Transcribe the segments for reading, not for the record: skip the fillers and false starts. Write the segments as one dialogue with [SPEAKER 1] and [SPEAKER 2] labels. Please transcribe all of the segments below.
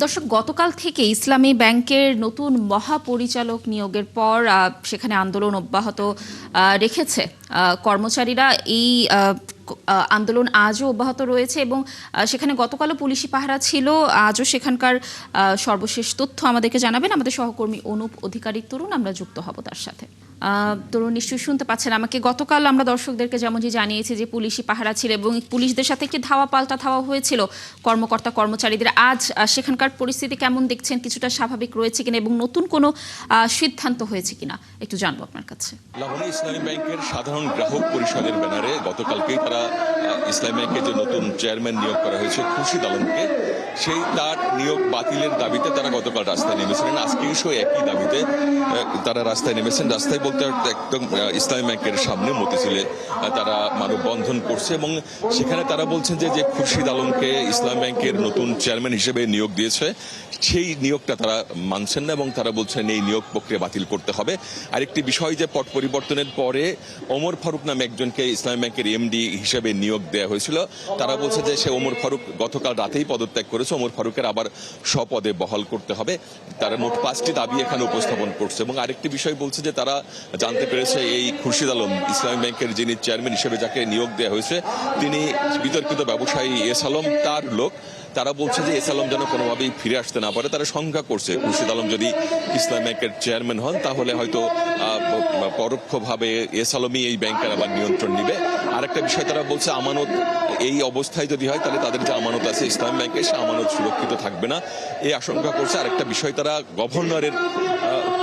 [SPEAKER 1] দর্শক, গতকাল থেকে ইসলামী ব্যাংকের নতুন মহাপরিচালক নিয়োগের পর সেখানে আন্দোলন অব্যাহত রেখেছে কর্মচারীরা। এই আন্দোলন আজও অব্যাহত রয়েছে এবং সেখানে গতকালও পুলিশি পাহারা ছিল। আজও সেখানকার সর্বশেষ তথ্য আমাদেরকে জানাবেন আমাদের সহকর্মী অনুপ অধিকারী তরুণ। আমরা যুক্ত হব তার সাথে। তরুণ, নিশ্চয়ই শুনতে পাচ্ছেন আমাকে। গতকাল আমরা দর্শকদেরকে যেমনটি জানিয়েছি যে পুলিশি পাহারা ছিল এবং পুলিশদের সাথে একটি ধাওয়া পাল্টা ধাওয়া হয়েছিল কর্মকর্তা কর্মচারীদের। আজ সেখানকার পরিস্থিতি কেমন দেখছেন? কিছুটা স্বাভাবিক রয়েছে কিনা এবং নতুন কোনো সিদ্ধান্ত হয়েছে কিনা একটু জানবো আপনার কাছে।
[SPEAKER 2] লাবণী, ইসলামী ব্যাংকের সাধারণ গ্রাহক পরিষদের ব্যানারে গতকালকেই তারা ইসলামী ব্যাংকের যে নতুন চেয়ারম্যান নিয়োগ করা হয়েছে খুরশিদ আলমকে, সেই তার নিয়োগ বাতিলের দাবিতে তারা গতকাল রাস্তায় নেমেছিলেন। আজকে একই দাবিতে তারা রাস্তায় নেমেছেন। রাস্তায় বলতে একদম ইসলামী ব্যাংকের সামনে মতিঝিলে তারা মানববন্ধন করছে এবং সেখানে তারা বলছেন যে খুরশিদ আলমকে ইসলামী ব্যাংকের নতুন চেয়ারম্যান হিসেবে নিয়োগ দিয়েছে, সেই নিয়োগটা তারা মানছেন না এবং তারা বলছেন এই নিয়োগ প্রক্রিয়া বাতিল করতে হবে। আরেকটি বিষয় যে পট পরিবর্তনের পরে ওমর ফারুক নামে একজনকে ইসলামী ব্যাংকের এমডি হিসেবে নিয়োগ দেওয়া হয়েছিল। তারা বলছে যে সে ওমর ফারুক গতকাল রাতেই পদত্যাগ করেছে। ওমর ফারুকের আবার স্বপদে বহাল করতে হবে। তারা মোট 5টি দাবি এখানে উপস্থাপন করছে এবং আরেকটি বিষয় বলছে যে তারা জানতে পেরেছে এই খুরশিদ আলম ইসলামী ব্যাংকের যিনি চেয়ারম্যান হিসেবে যাকে নিয়োগ দেওয়া হয়েছে তিনি বিতর্কিত ব্যবসায়ী এস আলম তার লোক। তারা বলছে যে এস আলম যেন কোনোভাবেই ফিরে আসতে না পারে। তারা শঙ্কা করছে খুরশিদ আলম যদি ইসলামী ব্যাংকের চেয়ারম্যান হন তাহলে হয়তো পরোক্ষভাবে এস আলমই এই ব্যাংকের আবার নিয়ন্ত্রণ নিবে। আরেকটা বিষয় তারা বলছে আমানত এই অবস্থায় যদি হয় তাহলে তাদের যে আমানত আছে ইসলামী ব্যাংকে সে আমানত সুরক্ষিত থাকবে না, এই আশঙ্কা করছে। আরেকটা বিষয় তারা গভর্নরের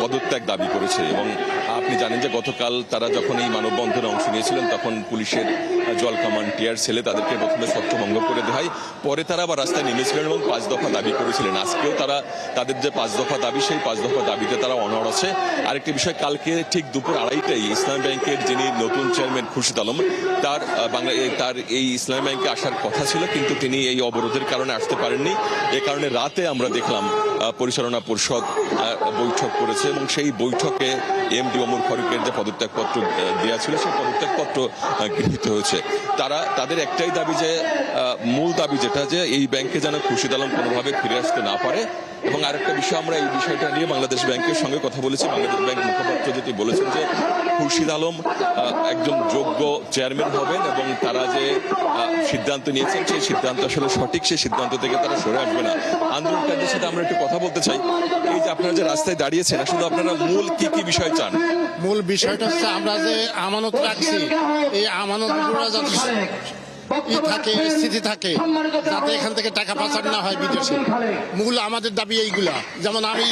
[SPEAKER 2] পদত্যাগ দাবি করেছে এবং আপনি জানেন যে গতকাল তারা যখন এই মানববন্ধনে অংশ নিয়েছিলেন তখন পুলিশের জল কামান টিয়ার সেলে তাদেরকে প্রথমে ছত্রভঙ্গ করে দেওয়া হয়, পরে তারা আবার রাস্তায় নেমেছিলেন এবং 5 দফা দাবি করেছিলেন। আজকেও তারা তাদের যে 5 দফা দাবি সেই 5 দফা দাবিতে তারা অনড় আছে। আরেকটি বিষয়, কালকে ঠিক দুপুর 2:30টায় ইসলামী ব্যাংকের যিনি নতুন চেয়ারম্যান খুরশিদ আলম তার এই ইসলামী ব্যাংকে আসার কথা ছিল কিন্তু তিনি এই অবরোধের কারণে আসতে পারেননি। এ কারণে রাতে আমরা দেখলাম পরিচালনা পরিষদ বৈঠক করেছে এবং সেই বৈঠকে এমডি ওমর ফারুকের যে পদত্যাগপত্র দেওয়া ছিল সেই পদত্যাগপত্র গৃহীত হয়েছে। তাদের একটাই দাবি, যে মূল দাবি যেটা যে এই ব্যাংকে যেন খুরশিদ আলম কোনোভাবে ফিরে আসতে না পারে। এবং আরেকটা বিষয়, আমরা এই বিষয়টা নিয়ে বাংলাদেশ ব্যাংকের সঙ্গে কথা বলেছি। বাংলাদেশ ব্যাংক মুখপাত্র যেটি বলেছেন যে খুরশিদ আলম একজন যোগ্য চেয়ারম্যান হবেন এবং তারা যে সিদ্ধান্ত নিয়েছেন সেই সিদ্ধান্ত আসলে সঠিক, সেই সিদ্ধান্ত থেকে তারা সরে আসবে না। আন্দোলনকারীদের সাথে আমরা একটু কথা বলতে চাই। এই যে আপনারা যে রাস্তায় দাঁড়িয়েছেন আসলে আপনারা মূল কি বিষয় চান?
[SPEAKER 3] মূল বিষয়টা হচ্ছে আমরা যে আমানত রাখছি এই আমানতগুলো যাতে থাকে, স্থিতি থাকে, যাতে এখান থেকে টাকা পাচার না হয় বিদেশে। মূল আমাদের দাবি এইগুলা। যেমন আমি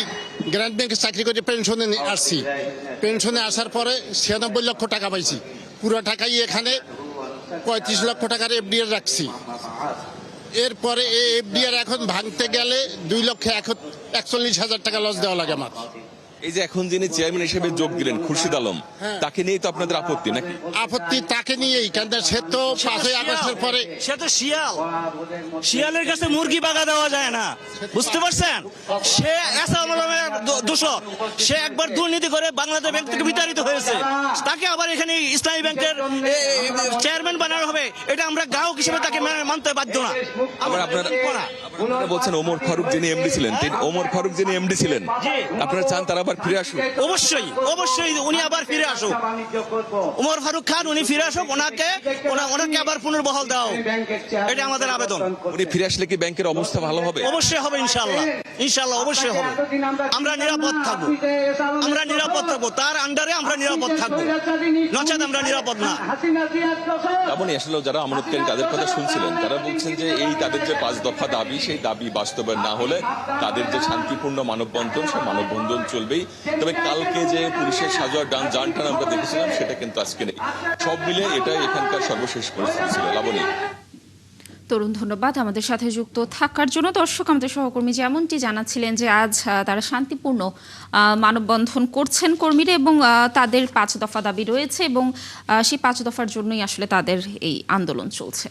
[SPEAKER 3] গ্রান্ট ব্যাংকে চাকরি করে পেনশনে আসছি, পেনশনে আসার পরে 96 লক্ষ টাকা পাইছি, পুরো টাকাই এখানে 35 লক্ষ টাকার এফডিআর রাখছি। এরপরে এই এফডিআর এখন ভাঙতে গেলে 2,41,000 টাকা লস দেওয়া লাগে আমার।
[SPEAKER 2] এই যে এখন যিনি চেয়ারম্যান হিসেবে যোগ দিলেন খুরশিদ আলম, তাকে নিয়েই তো আপনাদের আপত্তি নাকি?
[SPEAKER 3] আপত্তি তাকে নিয়েই, কারণ সে তো 5ই আগস্টের পরে
[SPEAKER 4] সে তো শিয়ালের কাছে মুরগি বাগা দেওয়া যায় না, বুঝতে পারছেন? সে দূষক, সে একবার দুর্নীতি করে বাংলাদেশ ব্যাংক থেকে বিতাড়িত হয়েছে, তাকে আবার এখানে ইসলামী ব্যাংকের চেয়ারম্যান বানানো হবে, এটা আমরা গ্রাহক হিসেবে তাকে মানতে বাধ্য না।
[SPEAKER 2] আবার আপনারা বলছেন ওমর ফারুক যিনি এমডি ছিলেন, আপনারা চান তারা আবার ফিরে আসুক?
[SPEAKER 4] অবশ্যই উনি আবার ফিরে আসুক। ওমর ফারুক খান উনি ফিরে আসুক, ওনাকে আবার পুনর্বহাল দাও, এটা আমাদের আবেদন।
[SPEAKER 2] উনি ফিরে আসলে কি ব্যাংকের অবস্থা ভালো হবে?
[SPEAKER 4] অবশ্যই হবে, ইনশাআল্লাহ অবশ্যই হবে। আমরা নিরাপদ থাকবো, তার আন্ডারে আমরা নিরাপদ থাকবো, নচেত আমরা নিরাপদ না।
[SPEAKER 2] তেমনই আসলে যারা আমানতকারী তাদের কথা শুনছিলেন, তারা বলছেন যে এই তাদের যে 5 দফা দাবি সেই দাবি বাস্তবায়ন না হলে তাদের যে শান্তিপূর্ণ মানববন্ধন সেই মানববন্ধন চলবেই। তবে কালকে যে পুলিশের সাজোয়া যান টান আমরা দেখেছিলাম সেটা কিন্তু আজকে নেই। সব মিলে এটাই এখানকার সর্বশেষ পরিস্থিতি ছিল। লাবণী।
[SPEAKER 1] তরুণ, ধন্যবাদ আমাদের সাথে যুক্ত থাকার জন্য। দর্শক, আমাদের সহকর্মী যেমনটি জানাচ্ছিলেন যে আজ তারা শান্তিপূর্ণ মানববন্ধন করছেন কর্মীরা এবং তাদের 5 দফা দাবি রয়েছে এবং সেই 5 দফার জন্যই আসলে তাদের এই আন্দোলন চলছে।